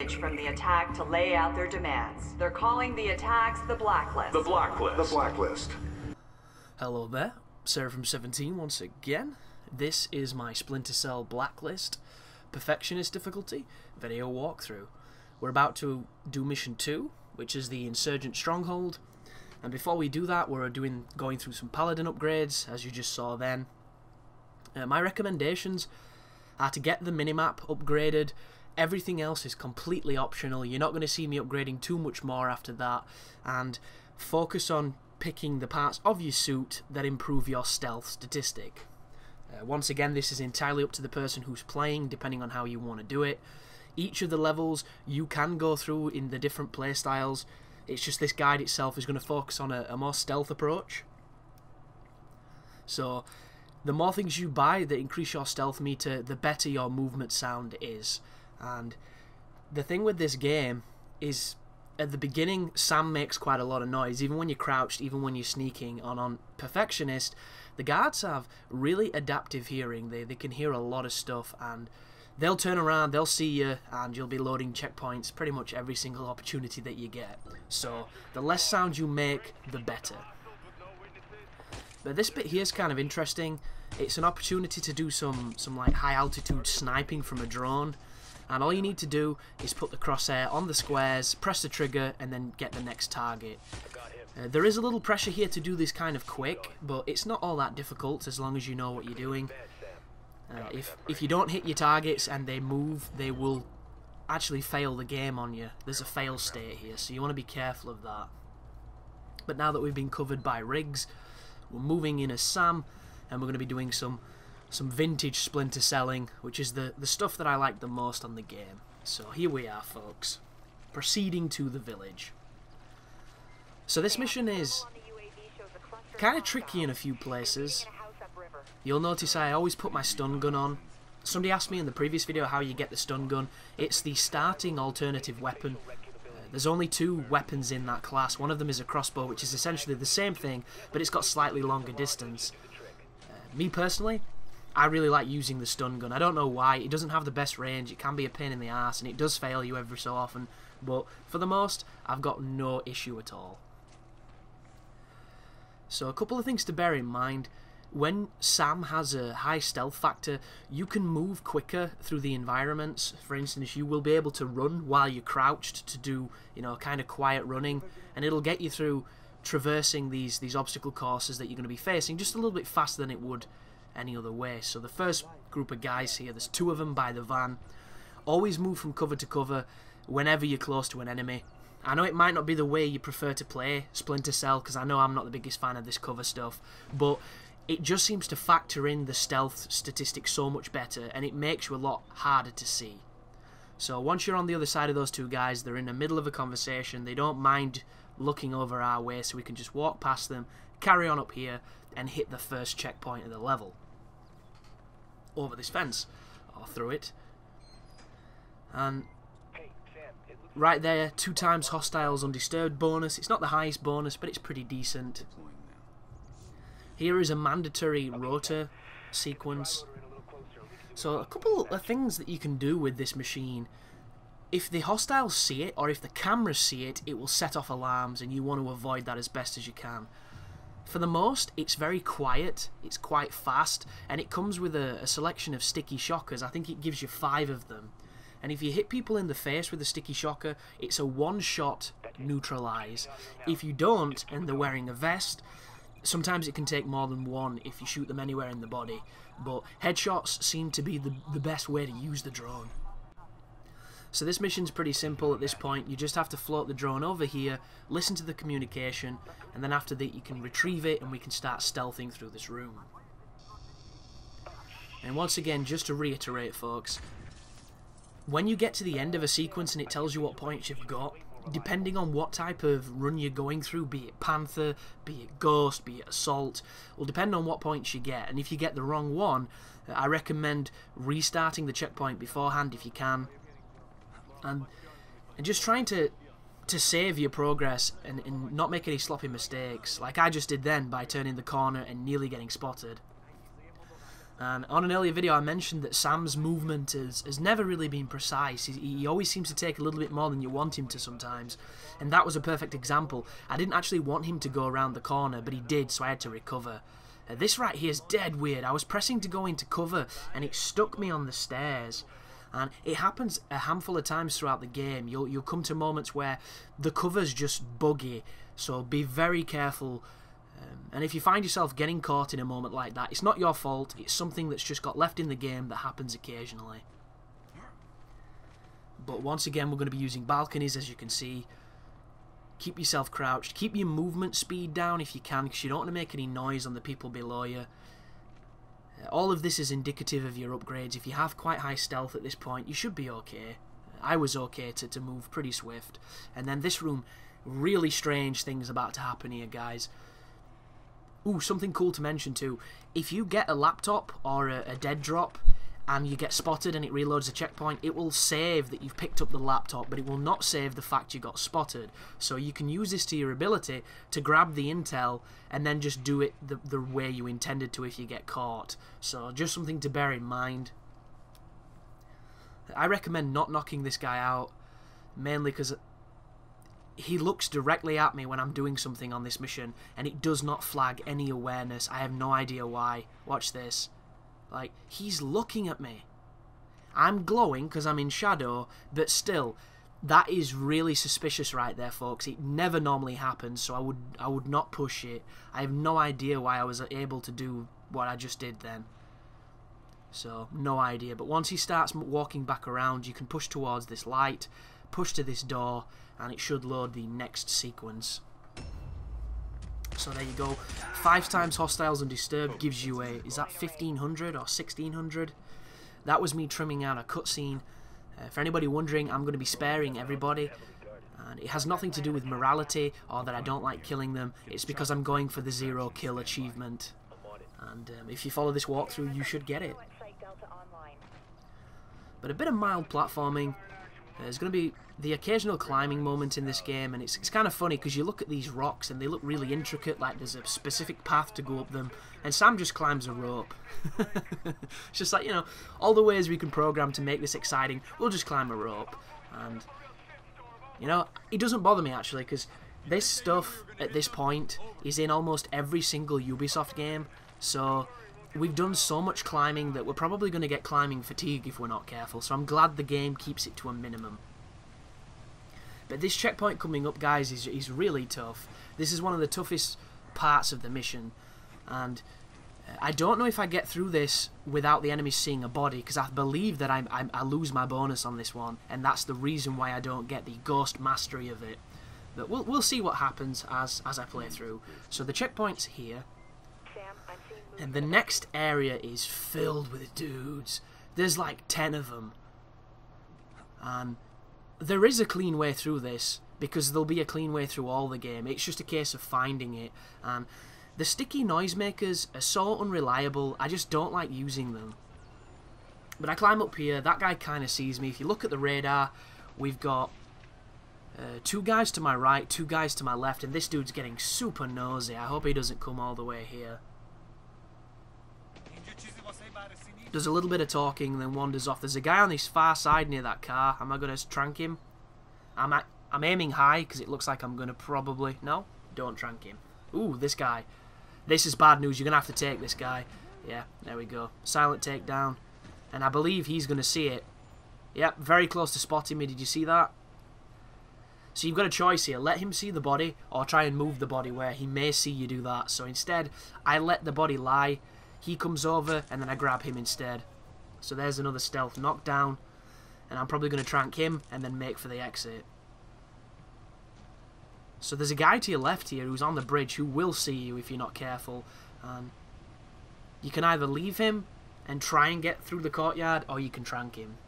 from the attack to lay out their demands. They're calling the attacks the Blacklist. The Blacklist. The Blacklist. Hello there, Seraphim17 once again. This is my Splinter Cell Blacklist Perfectionist difficulty video walkthrough. We're about to do mission 2, which is the Insurgent Stronghold. And before we do that, we're going through some Paladin upgrades, as you just saw then. My recommendations are to get the minimap upgraded. Everything else is completely optional. You're not going to see me upgrading too much more after that. And focus on picking the parts of your suit that improve your stealth statistic. Once again, this is entirely up to the person who's playing, depending on how you want to do it. Each of the levels you can go through in the different playstyles. It's just this guide itself is going to focus on a more stealth approach. So the more things you buy that increase your stealth meter, the better your movement sound is. And the thing with this game is, at the beginning, Sam makes quite a lot of noise, even when you're crouched, even when you're sneaking. On Perfectionist, the guards have really adaptive hearing. They can hear a lot of stuff, and they'll turn around, they'll see you, and you'll be loading checkpoints pretty much every single opportunity that you get. So the less sound you make, the better. But this bit here is kind of interesting. It's an opportunity to do some like high altitude sniping from a drone. And all you need to do is put the crosshair on the squares, press the trigger, and then get the next target. There is a little pressure here to do this kind of quick, but it's not all that difficult as long as you know what you're doing. If you don't hit your targets and they move, they will actually fail the game on you. There's a fail state here, so you want to be careful of that. But now that we've been covered by rigs, we're moving in as Sam, and we're going to be doing some vintage Splinter Celling, which is the stuff that I like the most on the game. So here we are, folks, proceeding to the village. So this mission is kind of tricky in a few places. You'll notice I always put my stun gun on. Somebody asked me in the previous video how you get the stun gun. It's the starting alternative weapon. There's only 2 weapons in that class. One of them is a crossbow, which is essentially the same thing, but it's got slightly longer distance. Me personally, I really like using the stun gun. I don't know why. It doesn't have the best range. It can be a pain in the ass, and it does fail you every so often. But for the most, I've got no issue at all. So a couple of things to bear in mind. When Sam has a high stealth factor, you can move quicker through the environments. For instance, you will be able to run while you're crouched to do, kind of quiet running, and it'll get you through traversing these obstacle courses that you're going to be facing just a little bit faster than it would any other way. So the first group of guys here, there's 2 of them by the van. Always move from cover to cover whenever you're close to an enemy. I know it might not be the way you prefer to play Splinter Cell, because I know I'm not the biggest fan of this cover stuff, but it just seems to factor in the stealth statistics so much better, and it makes you a lot harder to see. So once you're on the other side of those 2 guys, they're in the middle of a conversation, they don't mind looking over our way, so we can just walk past them, carry on up here, and hit the first checkpoint of the level. Over this fence, or through it. And right there, 2 times hostiles undisturbed bonus. It's not the highest bonus, but it's pretty decent. Here is a mandatory rotor sequence. So a couple of things that you can do with this machine. If the hostiles see it, or if the cameras see it, it will set off alarms, and you want to avoid that as best as you can. For the most, it's very quiet, it's quite fast, and it comes with a selection of sticky shockers. I think it gives you 5 of them. And if you hit people in the face with a sticky shocker, it's a one-shot neutralize. If you don't, and they're wearing a vest, sometimes it can take more than 1 if you shoot them anywhere in the body. But headshots seem to be the best way to use the drone. So this mission's pretty simple at this point. You just have to float the drone over here, listen to the communication, and then after that you can retrieve it and we can start stealthing through this room. And once again, just to reiterate, folks, when you get to the end of a sequence and it tells you what points you've got, depending on what type of run you're going through, be it Panther, be it Ghost, be it Assault, will depend on what points you get. And if you get the wrong one, I recommend restarting the checkpoint beforehand if you can. And just trying to save your progress and not make any sloppy mistakes, like I just did then by turning the corner and nearly getting spotted. And on an earlier video I mentioned that Sam's movement has never really been precise. He always seems to take a little bit more than you want him to sometimes. And that was a perfect example. I didn't actually want him to go around the corner, but he did, so I had to recover. This right here is dead weird. I was pressing to go into cover and it stuck me on the stairs. And it happens a handful of times throughout the game. You'll come to moments where the cover's just buggy, so be very careful. And if you find yourself getting caught in a moment like that, it's not your fault, it's something that's just got left in the game that happens occasionally. But once again, we're going to be using balconies, as you can see. Keep yourself crouched, keep your movement speed down if you can, because you don't want to make any noise on the people below you. All of this is indicative of your upgrades. If you have quite high stealth at this point, you should be okay. I was okay to move pretty swift. And then this room, really strange things about to happen here, guys. Ooh, something cool to mention too. If you get a laptop or a dead drop and you get spotted and it reloads a checkpoint, it will save that you've picked up the laptop, but it will not save the fact you got spotted. So you can use this to your ability to grab the intel and then just do it the way you intended to if you get caught. So just something to bear in mind. I recommend not knocking this guy out, mainly because he looks directly at me when I'm doing something on this mission, and it does not flag any awareness. I have no idea why. Watch this. Like, he's looking at me. I'm glowing because I'm in shadow, but still, that is really suspicious right there, folks. It never normally happens, so I would not push it. I have no idea why I was able to do what I just did then. So, no idea. But once he starts walking back around, you can push towards this light, push to this door, and it should load the next sequence. So there you go. 5 times hostiles undisturbed gives you a, is that 1500 or 1600? That was me trimming out a cutscene. For anybody wondering, I'm going to be sparing everybody. And it has nothing to do with morality or that I don't like killing them. It's because I'm going for the 0 kill achievement. And if you follow this walkthrough, you should get it. But a bit of mild platforming. There's going to be the occasional climbing moment in this game, and it's kind of funny because you look at these rocks and they look really intricate, like there's a specific path to go up them, and Sam just climbs a rope. It's just like, you know, all the ways we can program to make this exciting, we'll just climb a rope. And, you know, it doesn't bother me actually, because this stuff at this point is in almost every single Ubisoft game, so we've done so much climbing that we're probably going to get climbing fatigue if we're not careful, so I'm glad the game keeps it to a minimum. But this checkpoint coming up, guys, is really tough. This is one of the toughest parts of the mission, and I don't know if I get through this without the enemies seeing a body, because I believe that I lose my bonus on this one, and that's the reason why I don't get the ghost mastery of it. But we'll see what happens as I play through. So the checkpoint's here. And the next area is filled with dudes. There's like 10 of them. And there is a clean way through this, because there'll be a clean way through all the game. It's just a case of finding it. And the sticky noisemakers are so unreliable, I just don't like using them. But I climb up here, that guy kind of sees me. If you look at the radar, we've got 2 guys to my right, 2 guys to my left, and this dude's getting super nosy. I hope he doesn't come all the way here. Does a little bit of talking and then wanders off. There's a guy on this far side near that car. Am I going to trank him? I'm aiming high because it looks like I'm going to probably... No? Don't trank him. Ooh, this guy. This is bad news. You're going to have to take this guy. Yeah, there we go. Silent takedown. And I believe he's going to see it. Yep, very close to spotting me. Did you see that? So you've got a choice here. Let him see the body or try and move the body where he may see you do that. So instead, I let the body lie. He comes over, and then I grab him instead. So there's another stealth knockdown. And I'm probably going to trank him, and then make for the exit. So there's a guy to your left here who's on the bridge who will see you if you're not careful. You can either leave him and try and get through the courtyard, or you can trank him.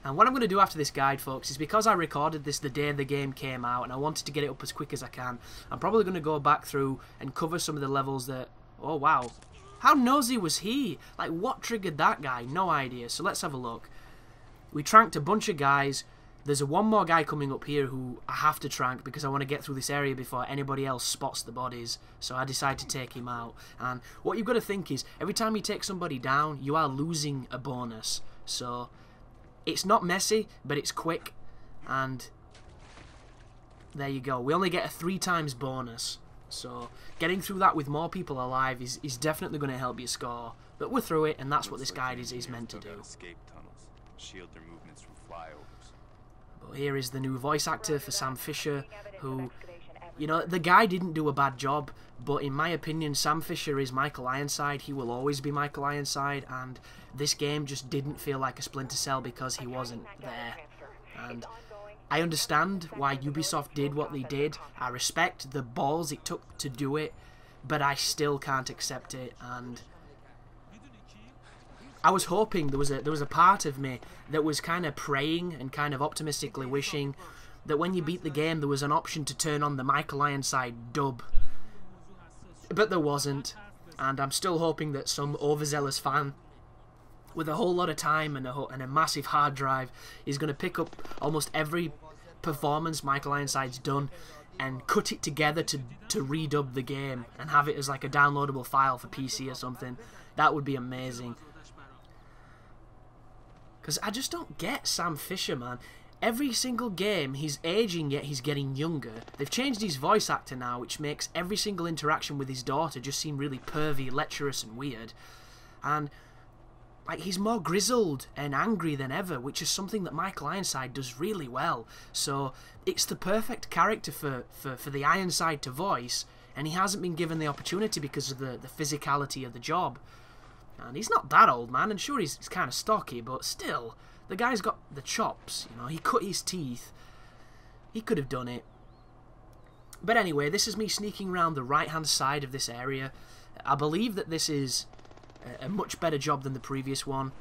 And what I'm going to do after this guide, folks, is because I recorded this the day the game came out and I wanted to get it up as quick as I can, I'm probably going to go back through and cover some of the levels that... Oh, wow. How nosy was he? Like, what triggered that guy? No idea. So let's have a look. We tranked a bunch of guys. There's one more guy coming up here who I have to trank because I want to get through this area before anybody else spots the bodies. So I decide to take him out. And what you've got to think is, every time you take somebody down, you are losing a bonus. So it's not messy, but it's quick. And there you go. We only get a 3 times bonus. So getting through that with more people alive is definitely going to help you score. But we're through it, and that's what this guide is meant to do. Shield their movements from flyovers. But here is the new voice actor for Sam Fisher, who, you know, the guy didn't do a bad job, but in my opinion, Sam Fisher is Michael Ironside. He will always be Michael Ironside, and this game just didn't feel like a Splinter Cell because he wasn't there. And I understand why Ubisoft did what they did. I respect the balls it took to do it, but I still can't accept it. And I was hoping there was a part of me that was kind of praying and kind of optimistically wishing that when you beat the game there was an option to turn on the Michael Ironside dub. But there wasn't, and I'm still hoping that some overzealous fan with a whole lot of time and a massive hard drive is going to pick up almost every performance Michael Ironside's done and cut it together to redub the game and have it as like a downloadable file for PC or something. That would be amazing. Because I just don't get Sam Fisher, man. Every single game, he's aging, yet he's getting younger. They've changed his voice actor now, which makes every single interaction with his daughter just seem really pervy, lecherous, and weird. And like, he's more grizzled and angry than ever, which is something that Michael Ironside does really well. So it's the perfect character for the Ironside to voice, and he hasn't been given the opportunity because of the physicality of the job. And he's not that old, man, and sure, he's kind of stocky, but still, the guy's got the chops, you know, he cut his teeth. He could have done it. But anyway, this is me sneaking around the right-hand side of this area. I believe that this is a much better job than the previous one.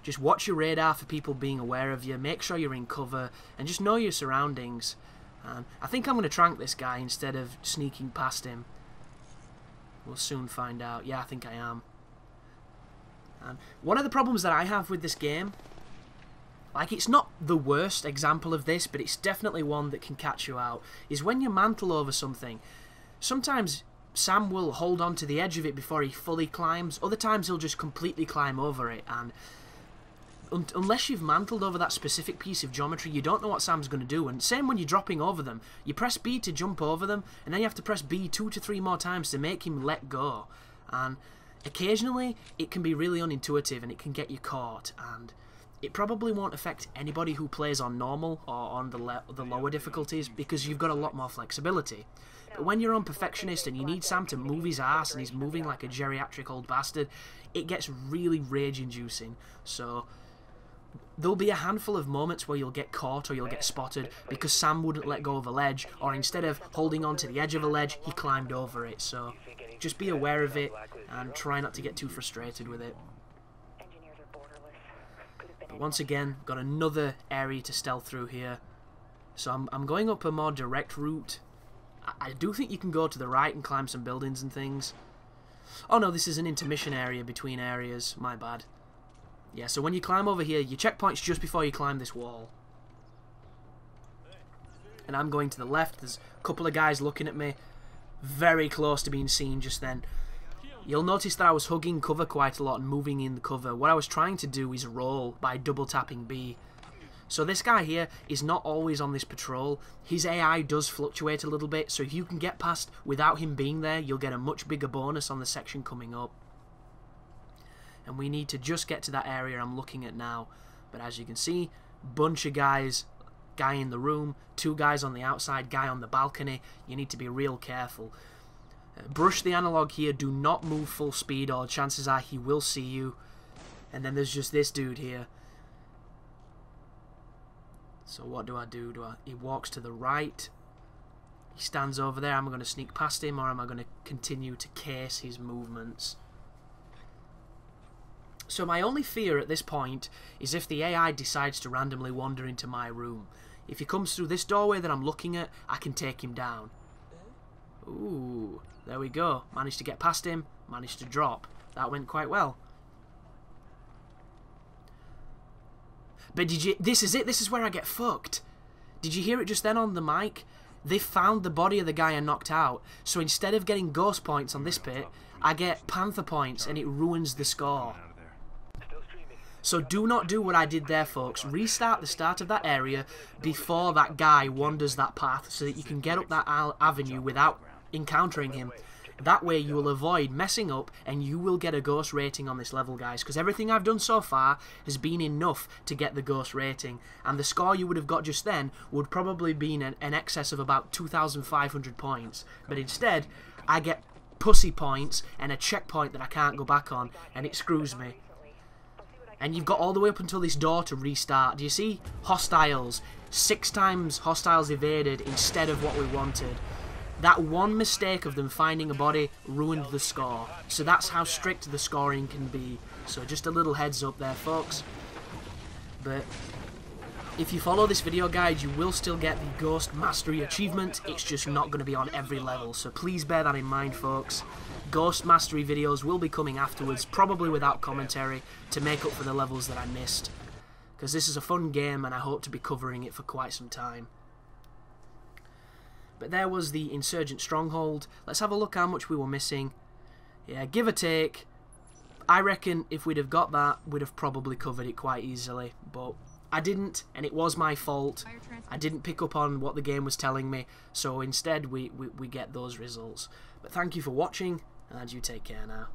Just watch your radar for people being aware of you, make sure you're in cover, and just know your surroundings. And I think I'm going to trank this guy instead of sneaking past him. We'll soon find out. Yeah, I think I am. And one of the problems that I have with this game, like, it's not the worst example of this, but it's definitely one that can catch you out, is when you mantle over something. Sometimes Sam will hold on to the edge of it before he fully climbs. Other times he'll just completely climb over it, and unless you've mantled over that specific piece of geometry, you don't know what Sam's going to do. And same when you're dropping over them. You press B to jump over them, and then you have to press B 2 to 3 more times to make him let go. And occasionally, it can be really unintuitive and it can get you caught, and it probably won't affect anybody who plays on normal or on the lower difficulties because you've got a lot more flexibility. But when you're on Perfectionist and you need Sam to move his ass and he's moving like a geriatric old bastard, it gets really rage-inducing. So there'll be a handful of moments where you'll get caught or you'll get spotted because Sam wouldn't let go of a ledge, or instead of holding on to the edge of a ledge, he climbed over it. So just be aware of it and try not to get too frustrated with it. But once again, got another area to stealth through here. So I'm going up a more direct route. I do think you can go to the right and climb some buildings and things. Oh no, this is an intermission area between areas. My bad. Yeah, so when you climb over here, your checkpoint's just before you climb this wall. And I'm going to the left. There's a couple of guys looking at me. Very close to being seen just then. You'll notice that I was hugging cover quite a lot and moving in the cover. What I was trying to do is roll by double tapping B. So this guy here is not always on this patrol. His AI does fluctuate a little bit, so if you can get past without him being there, you'll get a much bigger bonus on the section coming up. And we need to just get to that area I'm looking at now. But as you can see, bunch of guys, guy in the room, 2 guys on the outside, guy on the balcony. You need to be real careful. Brush the analog here, do not move full speed or chances are he will see you. And then there's just this dude here. So what do? He walks to the right. He stands over there. Am I going to sneak past him or am I going to continue to case his movements? So my only fear at this point is if the AI decides to randomly wander into my room. If he comes through this doorway that I'm looking at, I can take him down. Ooh, there we go. Managed to get past him, managed to drop. That went quite well. But did you... This is it. This is where I get fucked. Did you hear it just then on the mic? They found the body of the guy I knocked out. So instead of getting ghost points on this pit, I get panther points, and it ruins the score. So do not do what I did there, folks. Restart the start of that area before that guy wanders that path so that you can get up that avenue without encountering him. That way you will avoid messing up and you will get a ghost rating on this level, guys, because everything I've done so far has been enough to get the ghost rating, and the score you would have got just then would probably be in excess of about 2,500 points. But instead, I get pussy points and a checkpoint that I can't go back on, and it screws me. And you've got all the way up until this door to restart. Do you see? Hostiles. 6 times hostiles evaded instead of what we wanted. That one mistake of them finding a body ruined the score. So that's how strict the scoring can be. So just a little heads up there, folks. But if you follow this video guide, you will still get the Ghost Mastery achievement. It's just not going to be on every level. So please bear that in mind, folks. Ghost Mastery videos will be coming afterwards, probably without commentary, to make up for the levels that I missed. Because this is a fun game and I hope to be covering it for quite some time. But there was the Insurgent Stronghold. Let's have a look how much we were missing. Yeah, give or take. I reckon if we'd have got that, we'd have probably covered it quite easily. But I didn't, and it was my fault. I didn't pick up on what the game was telling me. So instead, we get those results. But thank you for watching, and you take care now.